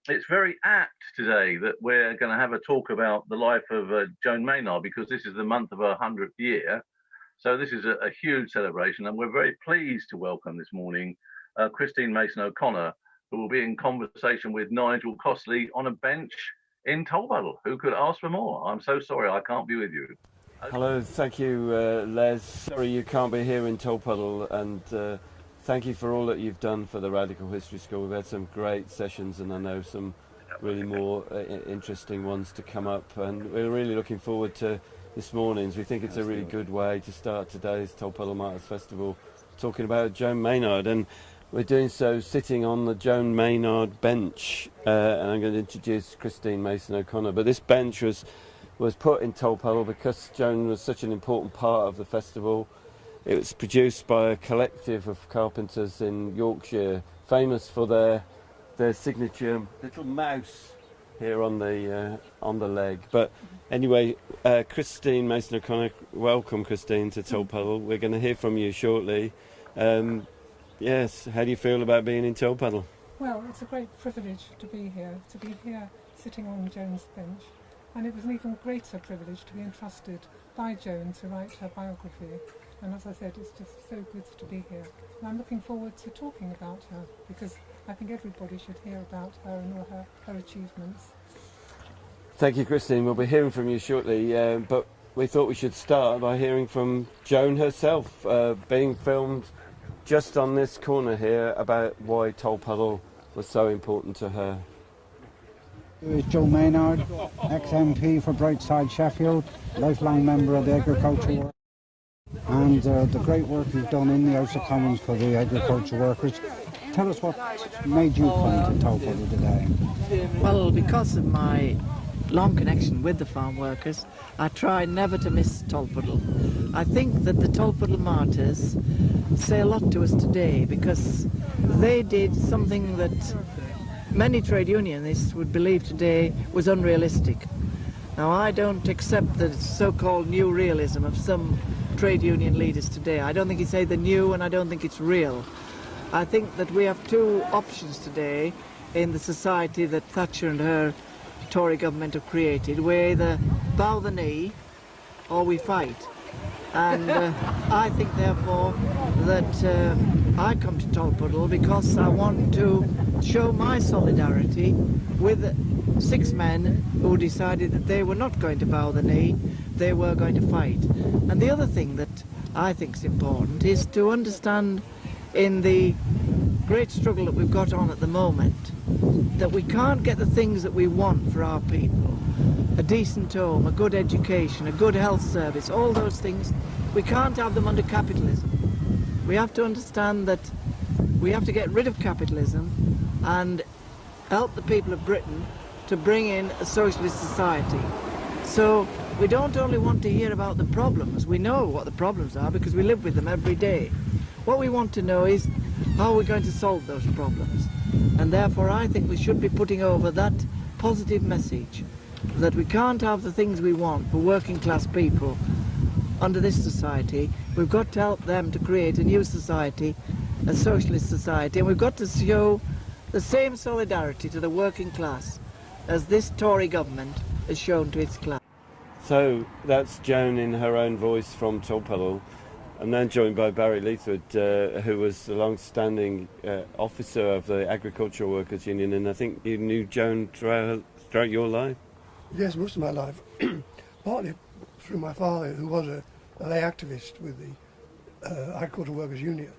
It's very apt today that we're going to have a talk about the life of Joan Maynard, because this is the month of her 100th year. So this is a huge celebration, and we're very pleased to welcome this morning Kristine Mason O'Connor, who will be in conversation with Nigel Costley on a bench in Tolpuddle. Who could ask for more? I'm so sorry I can't be with you. Okay. Hello, thank you, Les. Sorry you can't be here in Tolpuddle, and thank you for all that you've done for the Radical History School. We've had some great sessions, and I know some really more interesting ones to come up, and we're really looking forward to this morning's. We think it's a really good way to start today's Tolpuddle Martyrs Festival, talking about Joan Maynard, and we're doing so sitting on the Joan Maynard bench, and I'm going to introduce Kristine Mason O'Connor. But this bench was put in Tolpuddle because Joan was such an important part of the festival. It was produced by a collective of carpenters in Yorkshire, famous for their signature little mouse here on the leg. But anyway, Kristine Mason O'Connor, welcome Kristine to Tolpuddle. We're going to hear from you shortly. Yes, how do you feel about being in Tolpuddle? Well, it's a great privilege to be here sitting on Joan's bench, and it was an even greater privilege to be entrusted by Joan to write her biography. And as I said, it's just so good to be here. And I'm looking forward to talking about her, because I think everybody should hear about her and all her achievements. Thank you, Kristine. We'll be hearing from you shortly, but we thought we should start by hearing from Joan herself, being filmed just on this corner here, about why Tolpuddle was so important to her. It's Joan Maynard, ex-MP for Brightside Sheffield, lifelong member of the agriculture work, and the great work you've done in the House of Commons for the agriculture workers. Tell us what made you come to Tolpuddle today. Well, because of my long connection with the farm workers, I try never to miss Tolpuddle. I think that the Tolpuddle Martyrs say a lot to us today, because they did something that many trade unionists would believe today was unrealistic. Now, I don't accept the so-called new realism of some trade union leaders today. I don't think it's either new, and I don't think it's real. I think that we have two options today in the society that Thatcher and her Tory government have created. We either bow the knee or we fight. And I think, therefore, that I come to Tolpuddle because I want to show my solidarity with 6 men who decided that they were not going to bow the knee, they were going to fight. And the other thing that I think is important is to understand, in the great struggle that we've got on at the moment, that we can't get the things that we want for our people. A decent home, a good education, a good health service, all those things, we can't have them under capitalism. We have to understand that we have to get rid of capitalism and help the people of Britain to bring in a socialist society. So we don't only want to hear about the problems, we know what the problems are because we live with them every day. What we want to know is how we're going to solve those problems. And therefore I think we should be putting over that positive message that we can't have the things we want for working class people under this society. We've got to help them to create a new society, a socialist society, and we've got to show the same solidarity to the working class as this Tory government has shown to its class. So that's Joan in her own voice from Tolpuddle. I'm now joined by Barry Leathwood, who was the long-standing officer of the Agricultural Workers Union, and I think you knew Joan throughout your life? Yes, most of my life. Partly through my father, who was a lay activist with the Agricultural Workers Union,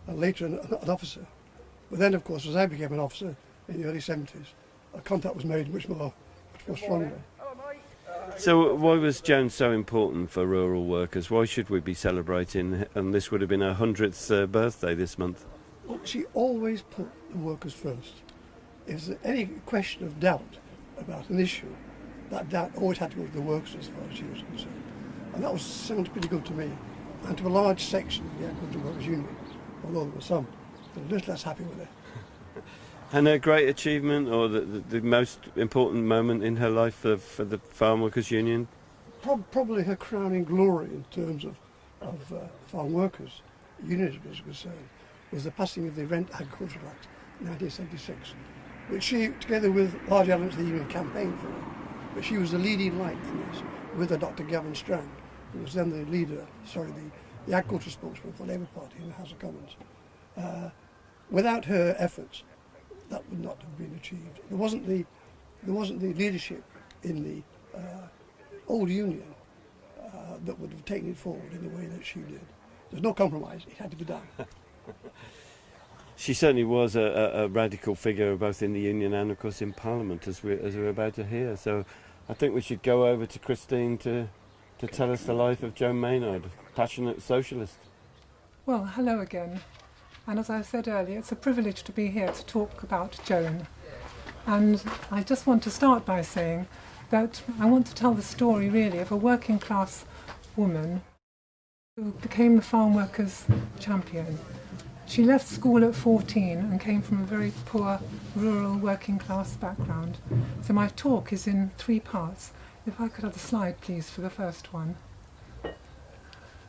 and later an officer. But then, of course, as I became an officer in the early 70s, a contact was made much more strongly. So why was Joan so important for rural workers? Why should we be celebrating, and this would have been her 100th birthday this month? Well, she always put the workers first. If there's any question of doubt about an issue, that doubt always had to go to the workers as far as she was concerned. And that was sounded pretty good to me, and to a large section of the Agricultural Workers Union, although there were some that were a little less happy with it. And her great achievement, or the most important moment in her life for the Farm Workers Union? Probably her crowning glory in terms of farm workers, unionism is concerned, was the passing of the Rent Agricultural Act in 1976, which she, together with large elements of the union, campaigned for. But she was the leading light in this, with Dr. Gavin Strand, who was then the leader, the agriculture spokesman for the Labour Party in the House of Commons. Without her efforts, that would not have been achieved. There wasn't the leadership in the old union that would have taken it forward in the way that she did. There's no compromise, it had to be done. She certainly was a radical figure both in the union and of course in Parliament, as we're about to hear. So I think we should go over to Kristine to tell us the life of Joan Maynard, passionate socialist. Well, hello again. And as I said earlier, it's a privilege to be here to talk about Joan. And I just want to start by saying that I want to tell the story really of a working class woman who became the farm workers' champion. She left school at 14 and came from a very poor, rural, working class background. So my talk is in 3 parts. If I could have the slide, please, for the first one.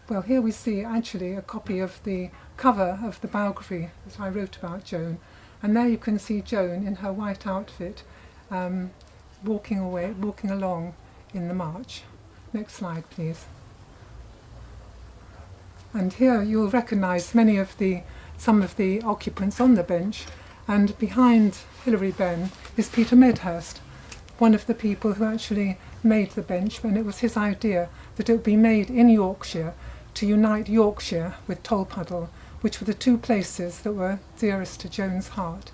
Well, here we see actually a copy of the cover of the biography that I wrote about Joan. And there you can see Joan in her white outfit walking along in the march. Next slide, please. And here you'll recognise some of the occupants on the bench, and behind Hilary Benn is Peter Medhurst, one of the people who actually made the bench, and it was his idea that it would be made in Yorkshire to unite Yorkshire with Tolpuddle, which were the 2 places that were dearest to Joan's heart.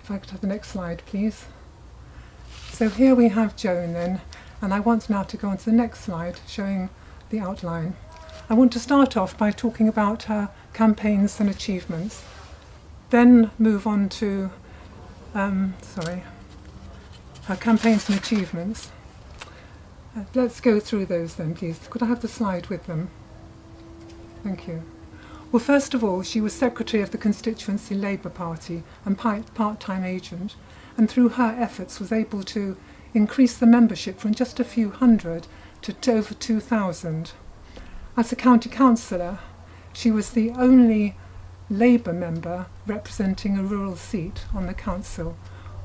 If I could have the next slide, please. So here we have Joan then, and I want now to go on to the next slide showing the outline. I want to start off by talking about her campaigns and achievements, then move on to her campaigns and achievements. Let's go through those then, please. Could I have the slide with them? Thank you. Well, first of all, she was secretary of the constituency Labour Party and part-time agent, and through her efforts was able to increase the membership from just a few hundred to over 2,000. As a county councillor, she was the only Labour member representing a rural seat on the council.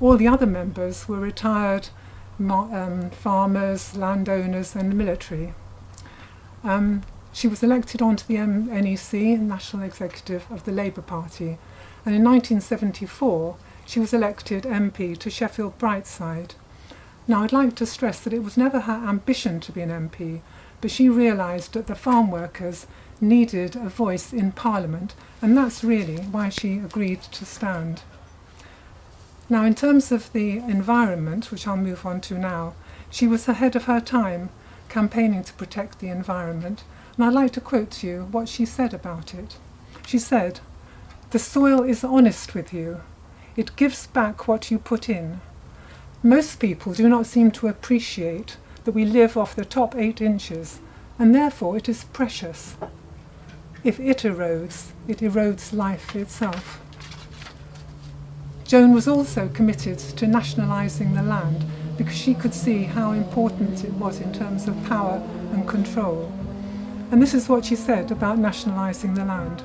All the other members were retired farmers, landowners and military. She was elected onto the NEC, National Executive of the Labour Party, and in 1974 she was elected MP to Sheffield Brightside. Now I'd like to stress that it was never her ambition to be an MP, but she realised that the farm workers needed a voice in Parliament, and that's really why she agreed to stand. Now, in terms of the environment, which I'll move on to now, she was ahead of her time, campaigning to protect the environment, and I'd like to quote to you what she said about it. She said, "The soil is honest with you. It gives back what you put in. Most people do not seem to appreciate that we live off the top 8 inches, and therefore it is precious. If it erodes life itself." Joan was also committed to nationalising the land because she could see how important it was in terms of power and control. And this is what she said about nationalising the land.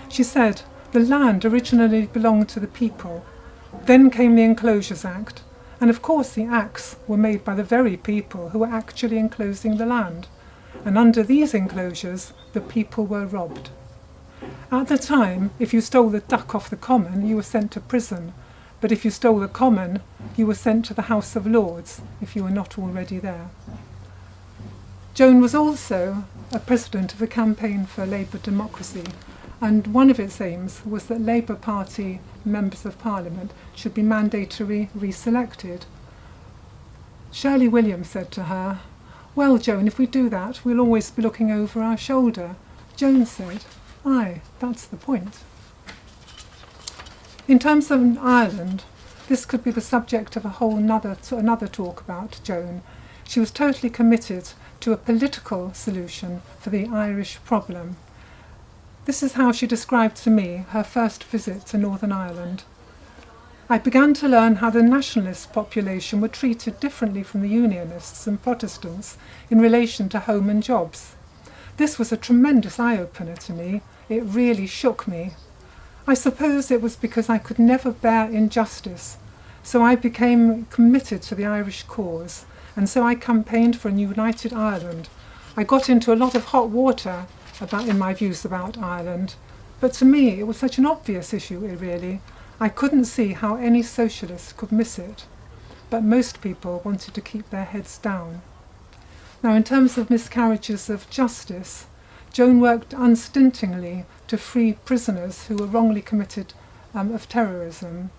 She said, "The land originally belonged to the people. Then came the Enclosures Act, and of course the acts were made by the very people who were actually enclosing the land. And under these enclosures, the people were robbed. At the time, if you stole the duck off the common, you were sent to prison. But if you stole the common, you were sent to the House of Lords, if you were not already there." Joan was also a president of a campaign for Labour democracy, and one of its aims was that Labour Party members of Parliament should be mandatorily reselected. Shirley Williams said to her, "Well, Joan, if we do that, we'll always be looking over our shoulder." Joan said, "Aye, that's the point." In terms of Ireland, this could be the subject of another talk about Joan. She was totally committed to a political solution for the Irish problem. This is how she described to me her first visit to Northern Ireland. "I began to learn how the nationalist population were treated differently from the Unionists and Protestants in relation to home and jobs. This was a tremendous eye-opener to me. It really shook me. I suppose it was because I could never bear injustice, So I became committed to the Irish cause, and so I campaigned for a united Ireland. I got into a lot of hot water in my views about Ireland, but to me it was such an obvious issue, really. I couldn't see how any socialist could miss it, but most people wanted to keep their heads down. Now, in terms of miscarriages of justice, Joan worked unstintingly to free prisoners who were wrongly convicted of terrorism.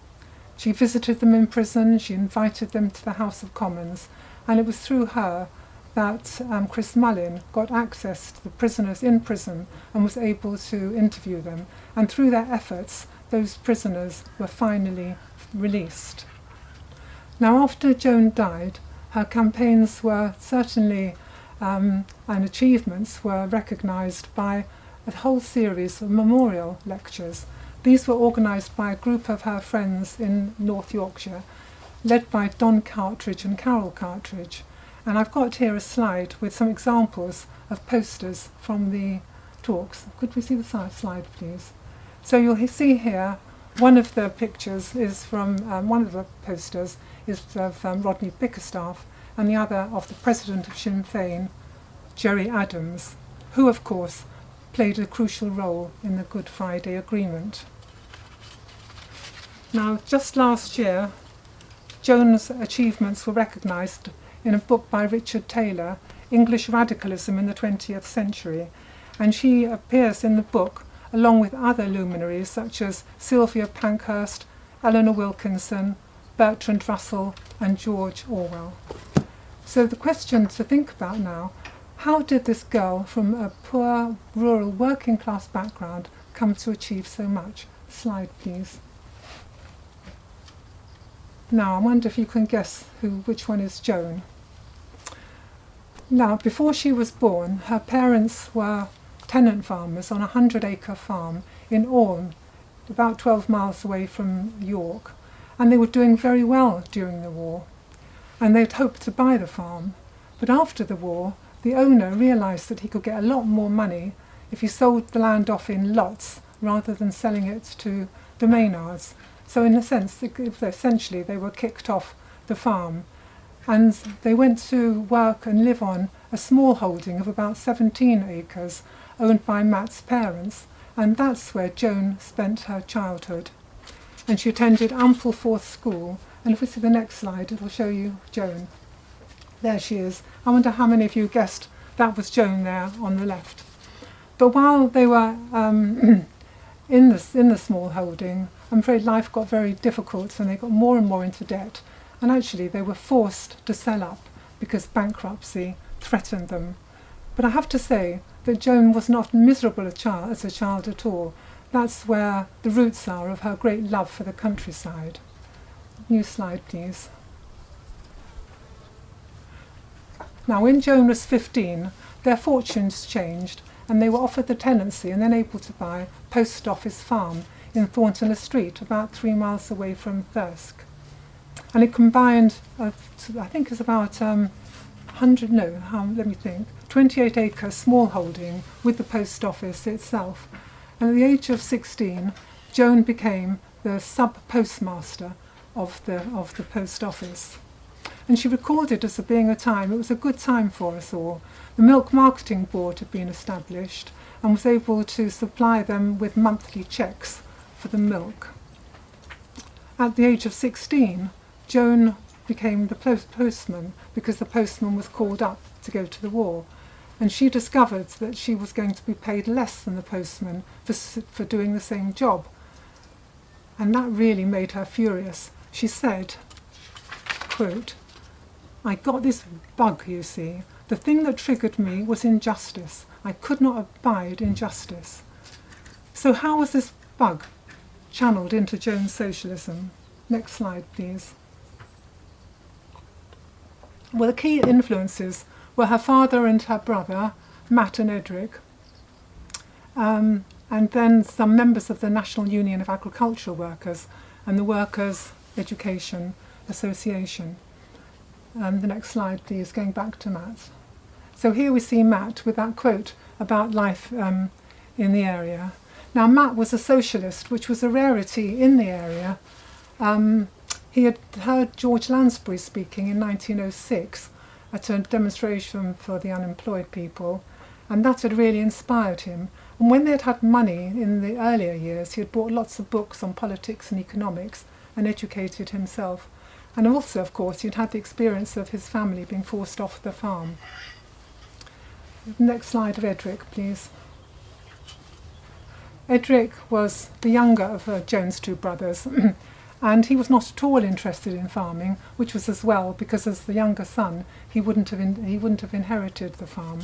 She visited them in prison, she invited them to the House of Commons, and it was through her that Chris Mullin got access to the prisoners in prison and was able to interview them. And through their efforts, those prisoners were finally released. Now, after Joan died, her campaigns were certainly and achievements were recognised by a whole series of memorial lectures. These were organised by a group of her friends in North Yorkshire, led by Don Cartridge and Carol Cartridge. And I've got here a slide with some examples of posters from the talks. Could we see the slide, please? So you'll see here, one of the pictures is from, one of the posters is of Rodney Bickerstaff, and the other of the president of Sinn Féin, Gerry Adams, who of course played a crucial role in the Good Friday Agreement. Now, just last year, Joan's achievements were recognised in a book by Richard Taylor, English Radicalism in the 20th Century, and she appears in the book along with other luminaries such as Sylvia Pankhurst, Eleanor Wilkinson, Bertrand Russell and George Orwell. So the question to think about now, how did this girl from a poor, rural, working class background come to achieve so much? Slide, please. Now, I wonder if you can guess which one is Joan. Now, before she was born, her parents were tenant farmers on a 100-acre farm in Orne, about 12 miles away from York, and they were doing very well during the war, and they'd hoped to buy the farm. But after the war, the owner realised that he could get a lot more money if he sold the land off in lots rather than selling it to the Maynards. So in a sense, essentially they were kicked off the farm, and they went to work and live on a small holding of about 17 acres owned by Matt's parents, and that's where Joan spent her childhood. And she attended Ampleforth School, and if we see the next slide, it'll show you Joan. There she is. I wonder how many of you guessed that was Joan there on the left. But while they were in the small holding, I'm afraid life got very difficult and they got more and more into debt. And actually they were forced to sell up because bankruptcy threatened them. But I have to say that Joan was not miserable as a child at all. That's where the roots are of her great love for the countryside. New slide, please. Now, when Joan was 15, their fortunes changed and they were offered the tenancy and then able to buy Post Office Farm in Thornton-le-Street, about 3 miles away from Thirsk. And it combined, I think it's about 28-acre small holding with the post office itself. And at the age of 16, Joan became the sub-postmaster of the post office. And she recalled it as being it was a good time for us all. The Milk Marketing Board had been established and was able to supply them with monthly cheques for the milk. At the age of 16, Joan became the postman because the postman was called up to go to the war. And she discovered that she was going to be paid less than the postman for doing the same job. And that really made her furious. She said, quote, "I got this bug, you see. The thing that triggered me was injustice. I could not abide injustice." So how was this bug channeled into Joan's socialism? Next slide, please. Well, the key influences were her father and her brother, Matt and Edric, and then some members of the National Union of Agricultural Workers and the Workers' Education Association. The next slide, please, going back to Matt. So here we see Matt with that quote about life in the area. Now, Matt was a socialist, which was a rarity in the area, He had heard George Lansbury speaking in 1906 at a demonstration for the unemployed people, and that had really inspired him. And when they had had money in the earlier years, he had bought lots of books on politics and economics and educated himself. And also, of course, he'd had the experience of his family being forced off the farm. Next slide of Edric, please. Edric was the younger of Joan's two brothers, and he was not at all interested in farming, which was as well because as the younger son, he wouldn't have inherited the farm.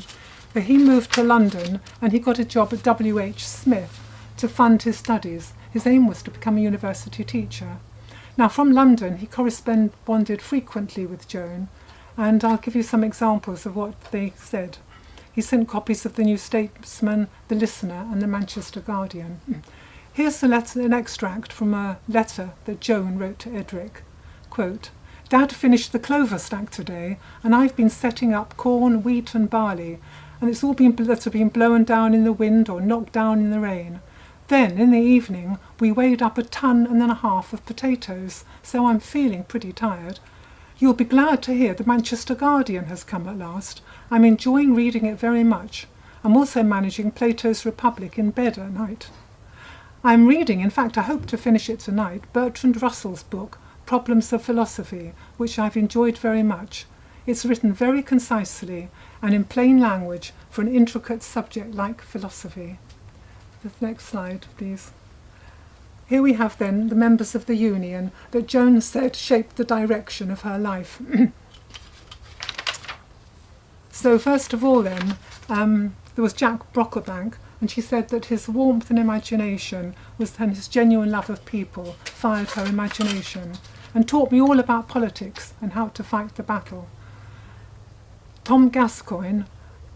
But he moved to London and he got a job at W.H. Smith to fund his studies. His aim was to become a university teacher. Now, from London, he corresponded frequently with Joan, and I'll give you some examples of what they said. He sent copies of the New Statesman, the Listener, and the Manchester Guardian. Here's an extract from a letter that Joan wrote to Edric. Quote, "Dad finished the clover stack today, and I've been setting up corn, wheat, and barley, and it's all been blown down in the wind or knocked down in the rain. Then, in the evening, we weighed up 1.5 tons of potatoes, so I'm feeling pretty tired. You'll be glad to hear the Manchester Guardian has come at last. I'm enjoying reading it very much. I'm also managing Plato's Republic in bed at night. I'm reading, in fact I hope to finish it tonight, Bertrand Russell's book, Problems of Philosophy, which I've enjoyed very much. It's written very concisely and in plain language for an intricate subject like philosophy." The next slide, please. Here we have then the members of the union that Joan said shaped the direction of her life. So first of all then, there was Jack Brocklebank, and she said that his warmth and imagination and his genuine love of people fired her imagination and taught me all about politics and how to fight the battle. Tom Gascoigne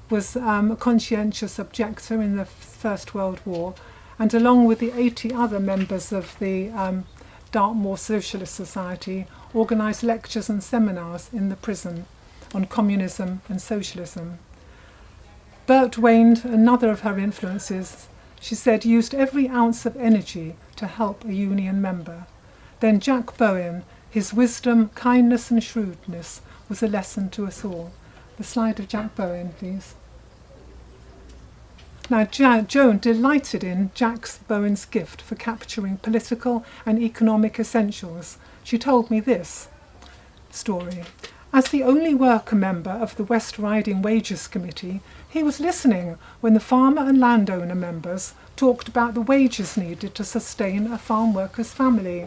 was a conscientious objector in the First World War, and along with the 80 other members of the Dartmoor Socialist Society, organised lectures and seminars in the prison on communism and socialism. Bert Wain, another of her influences, she said, used every ounce of energy to help a union member. Then Jack Bowen, his wisdom, kindness and shrewdness was a lesson to us all. The slide of Jack Bowen, please. Now, Joan delighted in Jack Bowen's gift for capturing political and economic essentials. She told me this story. As the only worker member of the West Riding Wages Committee, he was listening when the farmer and landowner members talked about the wages needed to sustain a farm worker's family.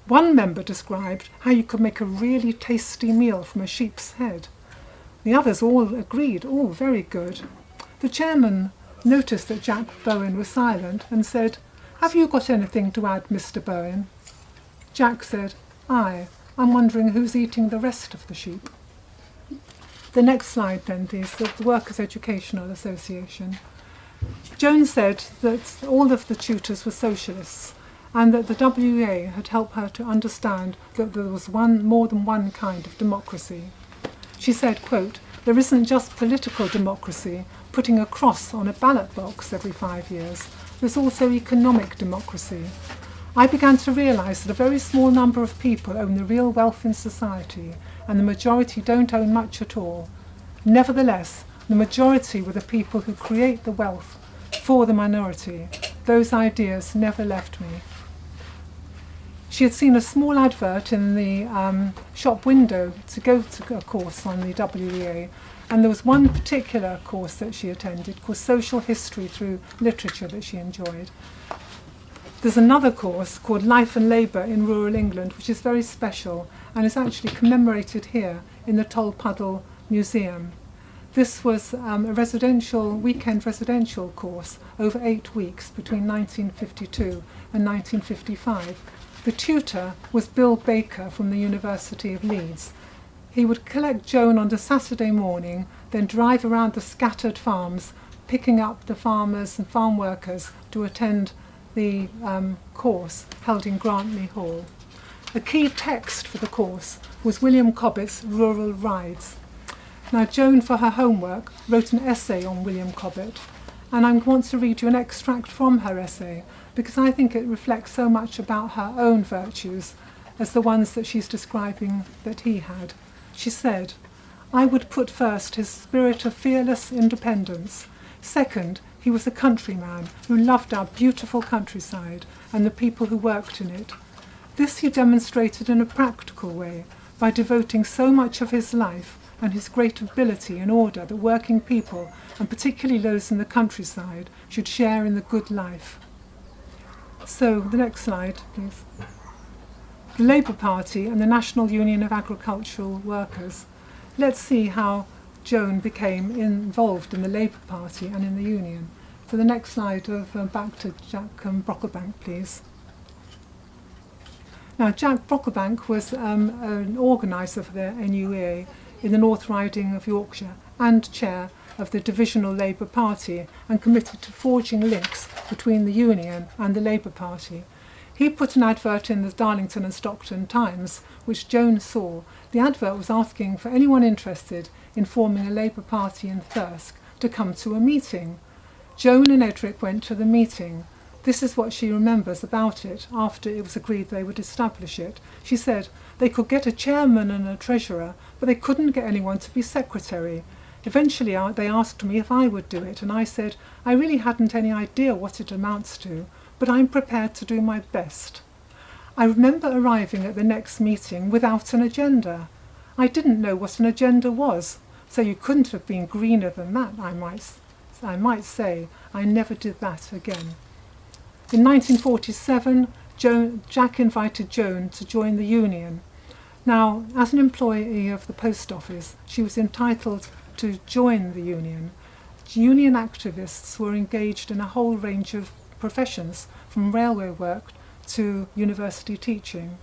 One member described how you could make a really tasty meal from a sheep's head. The others all agreed, "Oh, very good." The chairman noticed that Jack Bowen was silent and said, "Have you got anything to add, Mr. Bowen?" Jack said, "Aye, I'm wondering who's eating the rest of the sheep." The next slide then, please, the Workers' Educational Association. Joan said that all of the tutors were socialists and that the WEA had helped her to understand that there was more than one kind of democracy. She said, quote, "There isn't just political democracy, putting a cross on a ballot box every 5 years. There's also economic democracy. I began to realise that a very small number of people own the real wealth in society, and the majority don't own much at all. Nevertheless, the majority were the people who create the wealth for the minority. Those ideas never left me." She had seen a small advert in the shop window to go to a course on the WEA, and there was one particular course that she attended called Social History through Literature that she enjoyed. There's another course called Life and Labour in Rural England, which is very special and is actually commemorated here in the Tolpuddle Museum. This was a weekend residential course over 8 weeks between 1952 and 1955. The tutor was Bill Baker from the University of Leeds. He would collect Joan on a Saturday morning, then drive around the scattered farms, picking up the farmers and farm workers to attend the course held in Grantley Hall. A key text for the course was William Cobbett's Rural Rides. Now, Joan, for her homework, wrote an essay on William Cobbett, and I want to read you an extract from her essay because I think it reflects so much about her own virtues as the ones that she's describing that he had. She said, "I would put first his spirit of fearless independence. Second, he was a countryman who loved our beautiful countryside and the people who worked in it. This he demonstrated in a practical way by devoting so much of his life and his great ability in order that working people, and particularly those in the countryside, should share in the good life." So, the next slide, please. The Labour Party and the National Union of Agricultural Workers. Let's see how Joan became involved in the Labour Party and in the Union. So the next slide back to Jack Brocklebank, please. Now, Jack Brocklebank was an organiser for the NUAW in the North Riding of Yorkshire and chair of the Divisional Labour Party, and committed to forging links between the Union and the Labour Party. He put an advert in the Darlington and Stockton Times, which Joan saw. The advert was asking for anyone interested in forming a Labour Party in Thirsk to come to a meeting. Joan and Edric went to the meeting. This is what she remembers about it after it was agreed they would establish it. She said they could get a chairman and a treasurer, but they couldn't get anyone to be secretary. Eventually they asked me if I would do it, and I said I really hadn't any idea what it amounts to, but I'm prepared to do my best. I remember arriving at the next meeting without an agenda. I didn't know what an agenda was, so you couldn't have been greener than that, I might say. I never did that again. In 1947, Jack invited Joan to join the Union. Now, as an employee of the Post Office, she was entitled to join the Union. Union activists were engaged in a whole range of professions, from railway work to university teaching.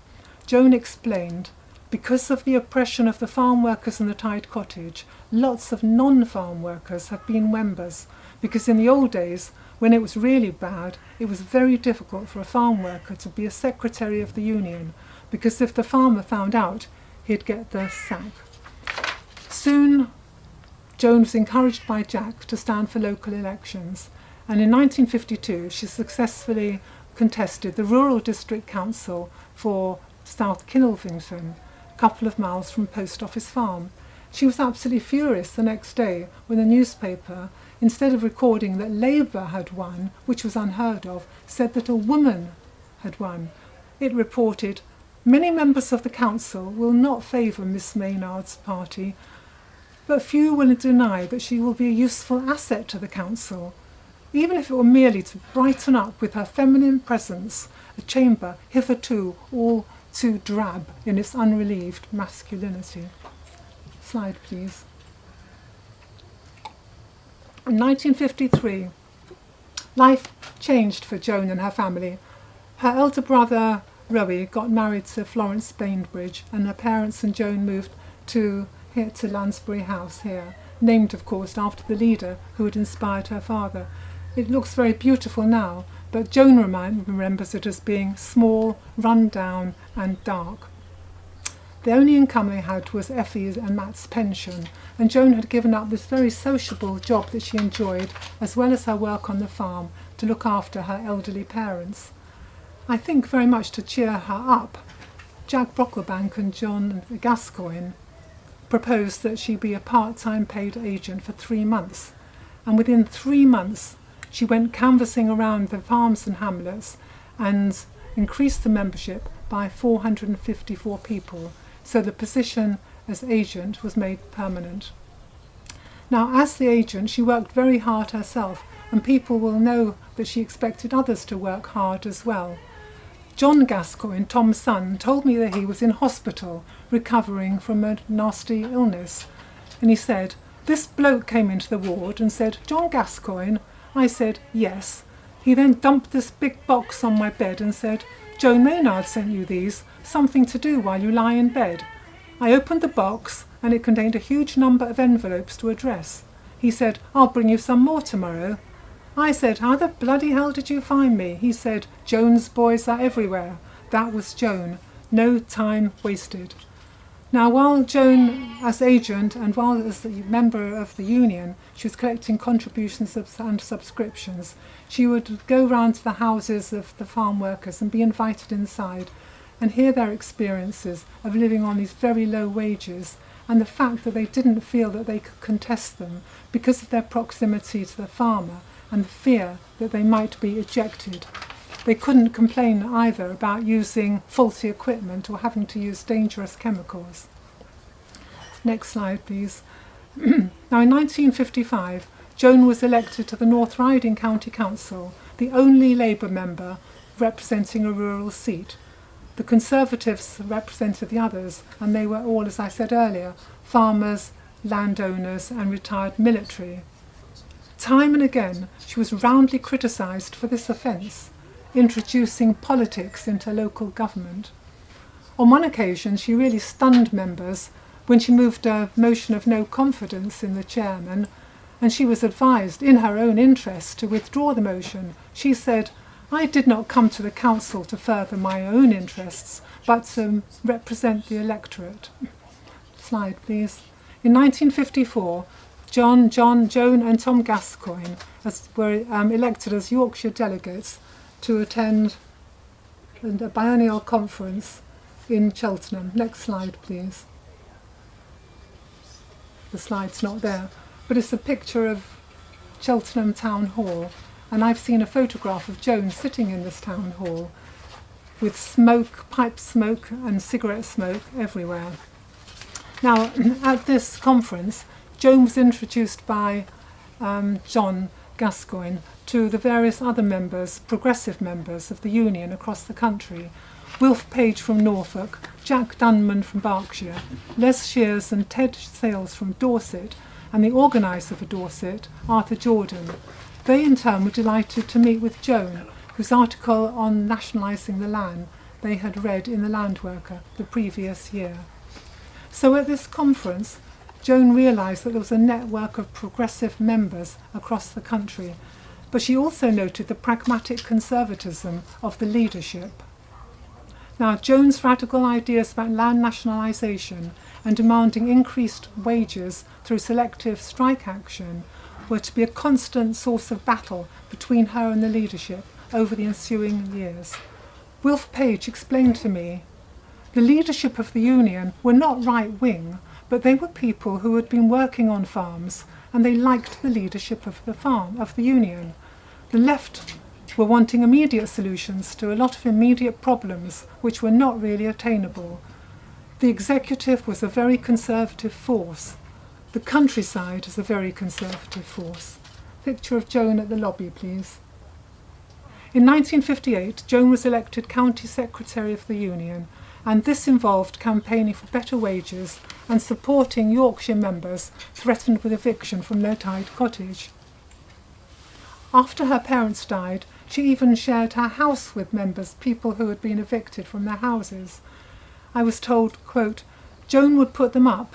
Joan explained, because of the oppression of the farm workers in the Tide Cottage, lots of non-farm workers have been members, because in the old days, when it was really bad, it was very difficult for a farm worker to be a secretary of the union, because if the farmer found out, he'd get the sack. Soon, Joan was encouraged by Jack to stand for local elections, and in 1952 she successfully contested the Rural District Council for South Kinelvington, a couple of miles from Post Office Farm. She was absolutely furious the next day when the newspaper, instead of recording that Labour had won, which was unheard of, said that a woman had won. It reported, "Many members of the council will not favour Miss Maynard's party, but few will deny that she will be a useful asset to the council, even if it were merely to brighten up with her feminine presence a chamber hitherto all too drab in its unrelieved masculinity." Slide, please. In 1953, life changed for Joan and her family. Her elder brother, Rowie, got married to Florence Bainbridge, and her parents and Joan moved to Lansbury House here, named, of course, after the leader who had inspired her father. It looks very beautiful now, but Joan remembers it as being small, run down and dark. The only income they had was Effie's and Matt's pension, and Joan had given up this very sociable job that she enjoyed, as well as her work on the farm, to look after her elderly parents. I think very much to cheer her up, Jack Brocklebank and John Gascoigne proposed that she be a part-time paid agent for 3 months, and within 3 months she went canvassing around the farms and hamlets and increased the membership by 454 people, so the position as agent was made permanent. Now, as the agent, she worked very hard herself, and people will know that she expected others to work hard as well. John Gascoigne, Tom's son, told me that he was in hospital recovering from a nasty illness, and he said, "This bloke came into the ward and said, 'John Gascoigne?' I said, 'Yes.' He then dumped this big box on my bed and said, 'Joan Maynard sent you these, something to do while you lie in bed.' I opened the box, and it contained a huge number of envelopes to address. He said, 'I'll bring you some more tomorrow.' I said, 'How the bloody hell did you find me?' He said, 'Joan's boys are everywhere.' That was Joan. No time wasted. Now, while Joan, as agent and while as a member of the union, she was collecting contributions and subscriptions, she would go round to the houses of the farm workers and be invited inside. and hear their experiences of living on these very low wages, and the fact that they didn't feel that they could contest them because of their proximity to the farmer and the fear that they might be ejected. They couldn't complain either about using faulty equipment or having to use dangerous chemicals. Next slide, please. Now, in 1955, Joan was elected to the North Riding County Council, the only Labour member representing a rural seat. The Conservatives represented the others, and they were all, as I said earlier, farmers, landowners and retired military. Time and again, she was roundly criticised for this offence, introducing politics into local government. On one occasion, she really stunned members when she moved a motion of no confidence in the chairman, and she was advised, in her own interest, to withdraw the motion. She said, "I did not come to the council to further my own interests, but to represent the electorate." Slide, please. In 1954, Joan and Tom Gascoigne were elected as Yorkshire delegates to attend a biennial conference in Cheltenham. Next slide, please. The slide's not there, but it's a picture of Cheltenham Town Hall, and I've seen a photograph of Joan sitting in this town hall with smoke, pipe smoke and cigarette smoke everywhere. Now, at this conference, Joan was introduced by John Gascoigne to the various other members, progressive members of the Union across the country. Wilf Page from Norfolk, Jack Dunman from Berkshire, Les Shears and Ted Sales from Dorset, and the organiser for Dorset, Arthur Jordan. They in turn were delighted to meet with Joan, whose article on nationalising the land they had read in the Land Worker the previous year. So at this conference, Joan realised that there was a network of progressive members across the country, but she also noted the pragmatic conservatism of the leadership. Now, Joan's radical ideas about land nationalisation and demanding increased wages through selective strike action were to be a constant source of battle between her and the leadership over the ensuing years. Wilf Page explained to me, the leadership of the Union were not right-wing, but they were people who had been working on farms, and they liked the leadership of the Union. The left were wanting immediate solutions to a lot of immediate problems which were not really attainable. The executive was a very conservative force. The countryside is a very conservative force. Picture of Joan at the lobby, please. In 1958, Joan was elected County Secretary of the Union, and this involved campaigning for better wages and supporting Yorkshire members threatened with eviction from their tied cottage. After her parents died, she even shared her house with members, people who had been evicted from their houses. I was told, quote, Joan would put them up.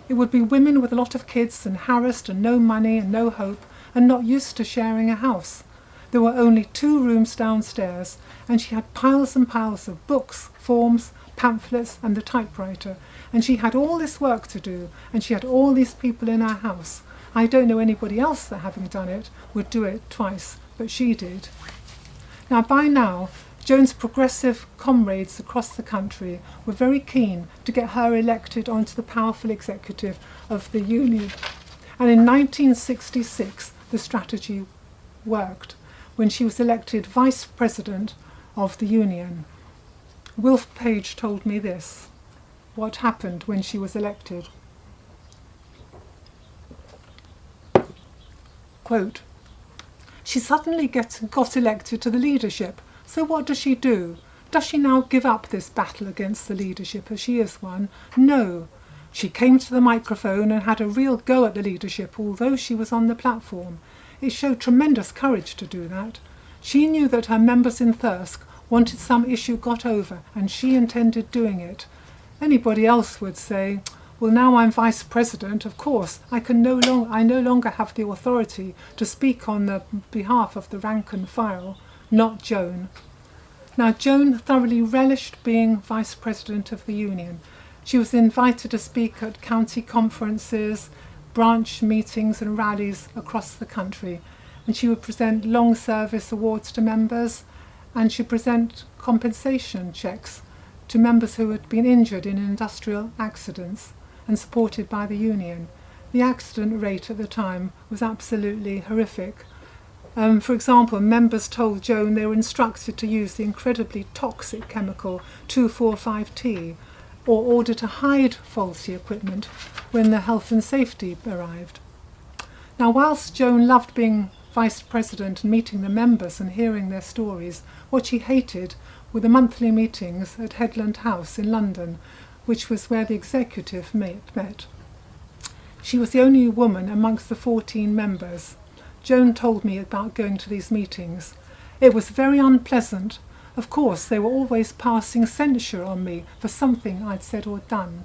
It would be women with a lot of kids and harassed and no money and no hope and not used to sharing a house. There were only 2 rooms downstairs, and she had piles and piles of books, forms, pamphlets and the typewriter, and she had all this work to do, and she had all these people in her house. I don't know anybody else that, having done it, would do it twice, but she did. Now, by now, Joan's progressive comrades across the country were very keen to get her elected onto the powerful executive of the Union. And in 1966, the strategy worked when she was elected Vice President of the Union. Wilf Page told me this, what happened when she was elected. Quote, she suddenly got elected to the leadership. So what does she do? Does she now give up this battle against the leadership as she has won? No. She came to the microphone and had a real go at the leadership, although she was on the platform. It showed tremendous courage to do that. She knew that her members in Thirsk wanted some issue got over, and she intended doing it. Anybody else would say, well, now I'm Vice President, of course, I no longer have the authority to speak on the behalf of the rank and file. Not Joan. Now, Joan thoroughly relished being Vice President of the Union. She was invited to speak at county conferences, branch meetings and rallies across the country, and she would present long service awards to members, and she'd present compensation cheques to members who had been injured in industrial accidents and supported by the union. The accident rate at the time was absolutely horrific. For example, members told Joan they were instructed to use the incredibly toxic chemical 2,4,5-T, or ordered to hide faulty equipment when the health and safety arrived. Now, whilst Joan loved being vice president and meeting the members and hearing their stories, what she hated were the monthly meetings at Headland House in London, which was where the executive met. She was the only woman amongst the 14 members. Joan told me about going to these meetings. It was very unpleasant. Of course, they were always passing censure on me for something I'd said or done.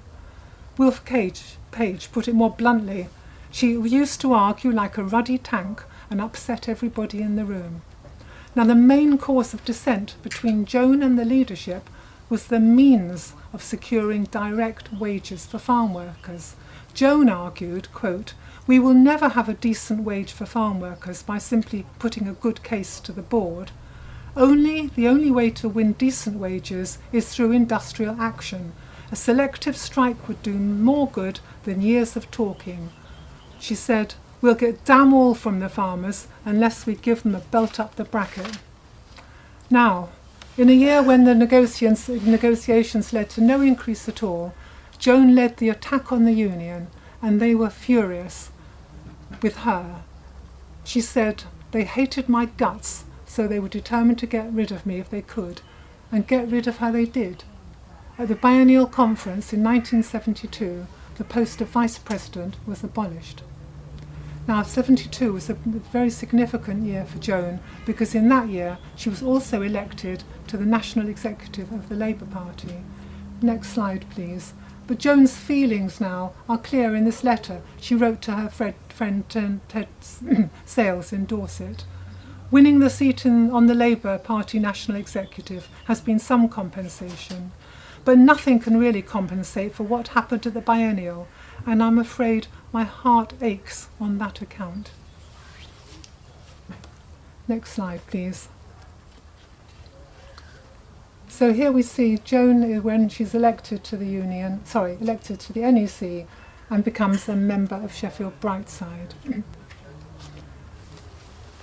Wilf Page put it more bluntly. She used to argue like a ruddy tank and upset everybody in the room. Now, the main cause of dissent between Joan and the leadership was the means of securing direct wages for farm workers. Joan argued, quote, "We will never have a decent wage for farm workers by simply putting a good case to the board. The only way to win decent wages is through industrial action. A selective strike would do more good than years of talking." She said, "We'll get damn all from the farmers unless we give them a belt up the bracket." Now, in a year when the negotiations led to no increase at all, Joan led the attack on the union, and they were furious with her. She said, "They hated my guts, so they were determined to get rid of me if they could," and get rid of her they did. At the biennial conference in 1972, the post of vice president was abolished. Now, 72 was a very significant year for Joan, because in that year she was also elected to the national executive of the Labour Party. Next slide, please. But Joan's feelings now are clear in this letter she wrote to her friend Ted Sales in Dorset. "Winning the seat on the Labour Party national executive has been some compensation, but nothing can really compensate for what happened at the biennial, and I'm afraid my heart aches on that account." Next slide, please. So here we see Joan when she's elected to the NEC and becomes a member of Sheffield Brightside.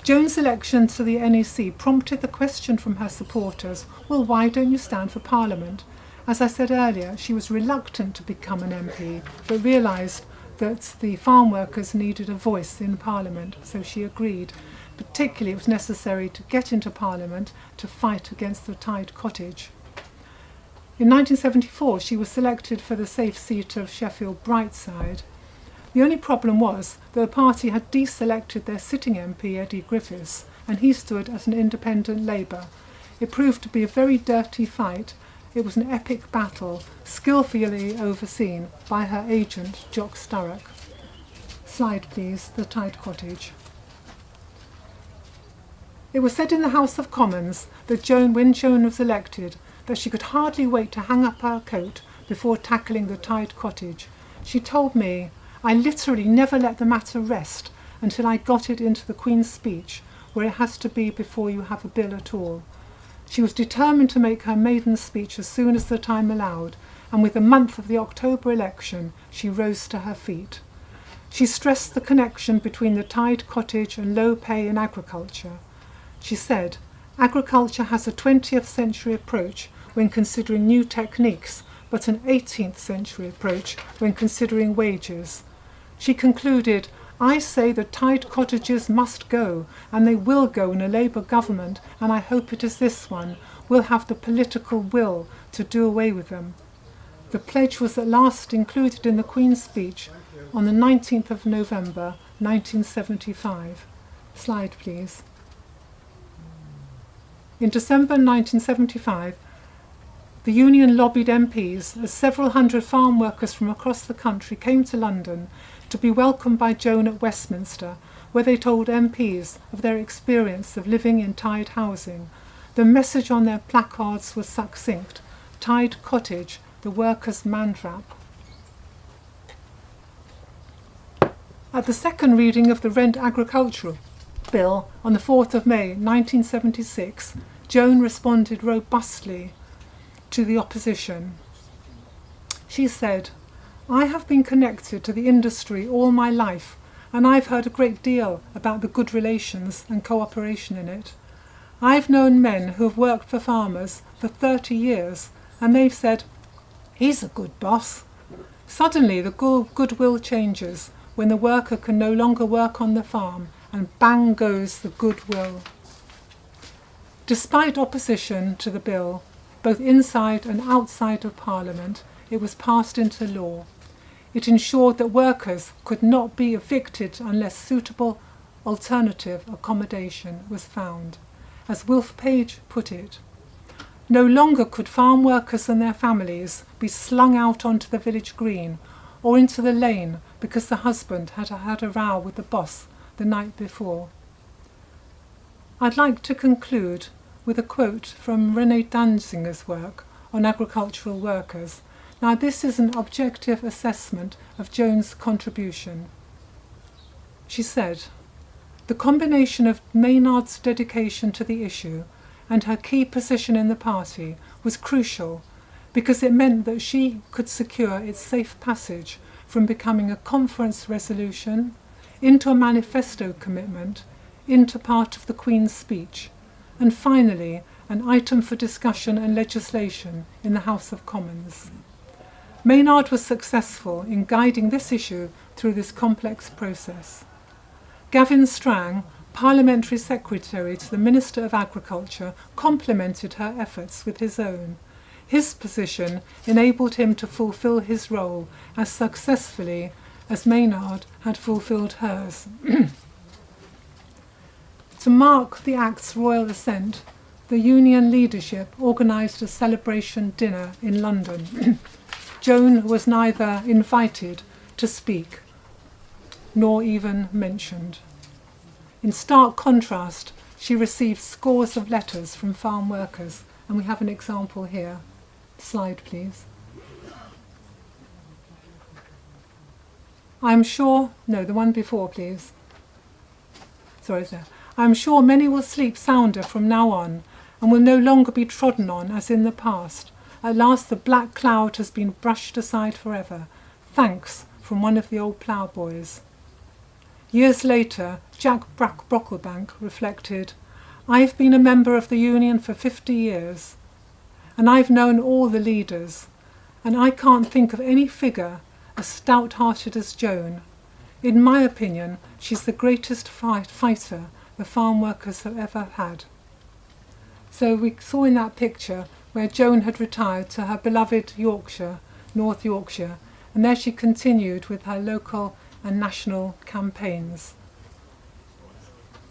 Joan's election to the NEC prompted the question from her supporters, well, why don't you stand for Parliament? As I said earlier, she was reluctant to become an MP, but realised that the farm workers needed a voice in Parliament, so she agreed. Particularly, it was necessary to get into Parliament to fight against the tied cottage. In 1974, she was selected for the safe seat of Sheffield Brightside. The only problem was that the party had deselected their sitting MP, Eddie Griffiths, and he stood as an independent Labour. It proved to be a very dirty fight. It was an epic battle, skillfully overseen by her agent, Jock Sturrock. Slide, please, the tied cottage. It was said in the House of Commons that when Joan was elected, that she could hardly wait to hang up her coat before tackling the tied cottage. She told me, "I literally never let the matter rest until I got it into the Queen's speech, where it has to be before you have a bill at all." She was determined to make her maiden speech as soon as the time allowed, and with the month of the October election, she rose to her feet. She stressed the connection between the tied cottage and low pay in agriculture. She said, "Agriculture has a 20th century approach when considering new techniques, but an 18th century approach when considering wages." She concluded, "I say the tied cottages must go, and they will go in a Labour government, and I hope it is this one, will have the political will to do away with them." The pledge was at last included in the Queen's speech on the 19th of November 1975. Slide, please. In December 1975, the union lobbied MPs as several hundred farm workers from across the country came to London to be welcomed by Joan at Westminster, where they told MPs of their experience of living in tied housing. The message on their placards was succinct: "Tied cottage, the workers' mantrap." At the second reading of the Rent Agricultural Bill on the 4th of May 1976, Joan responded robustly. to the opposition. She said, "I have been connected to the industry all my life, and I've heard a great deal about the good relations and cooperation in it. I've known men who have worked for farmers for 30 years, and they've said, 'He's a good boss.' Suddenly the goodwill changes when the worker can no longer work on the farm, and bang goes the goodwill." Despite opposition to the bill, both inside and outside of Parliament, it was passed into law. It ensured that workers could not be evicted unless suitable alternative accommodation was found. As Wilf Page put it, no longer could farm workers and their families be slung out onto the village green or into the lane because the husband had had a row with the boss the night before. I'd like to conclude with a quote from René Danzinger's work on agricultural workers. Now, this is an objective assessment of Joan's contribution. She said, "The combination of Maynard's dedication to the issue and her key position in the party was crucial because it meant that she could secure its safe passage from becoming a conference resolution into a manifesto commitment, into part of the Queen's speech, and finally an item for discussion and legislation in the House of Commons." Maynard was successful in guiding this issue through this complex process. Gavin Strang, Parliamentary Secretary to the Minister of Agriculture, complemented her efforts with his own. His position enabled him to fulfil his role as successfully as Maynard had fulfilled hers. To mark the Act's royal assent, the Union leadership organised a celebration dinner in London. Joan was neither invited to speak nor even mentioned. In stark contrast, she received scores of letters from farm workers, and we have an example here. Slide, please. I'm sure, no, the one before, please. Sorry, there. I'm sure many will sleep sounder from now on and will no longer be trodden on as in the past. At last the black cloud has been brushed aside forever. Thanks from one of the old ploughboys. Years later, Jack Brocklebank reflected, "I've been a member of the Union for 50 years, and I've known all the leaders, and I can't think of any figure as stout-hearted as Joan. In my opinion, she's the greatest fighter the farm workers have ever had." So we saw in that picture where Joan had retired to her beloved Yorkshire, North Yorkshire, and there she continued with her local and national campaigns.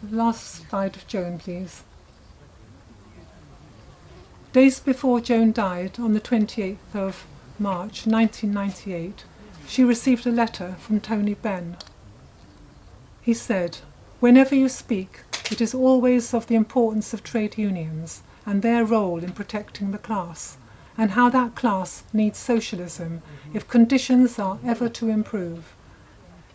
The last slide of Joan, please. Days before Joan died, on the 28th of March 1998, she received a letter from Tony Benn. He said, "Whenever you speak, it is always of the importance of trade unions and their role in protecting the class, and how that class needs socialism if conditions are ever to improve.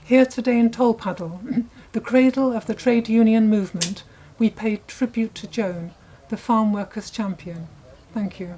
Here today in Tolpuddle, the cradle of the trade union movement, we pay tribute to Joan, the farm workers' champion." Thank you.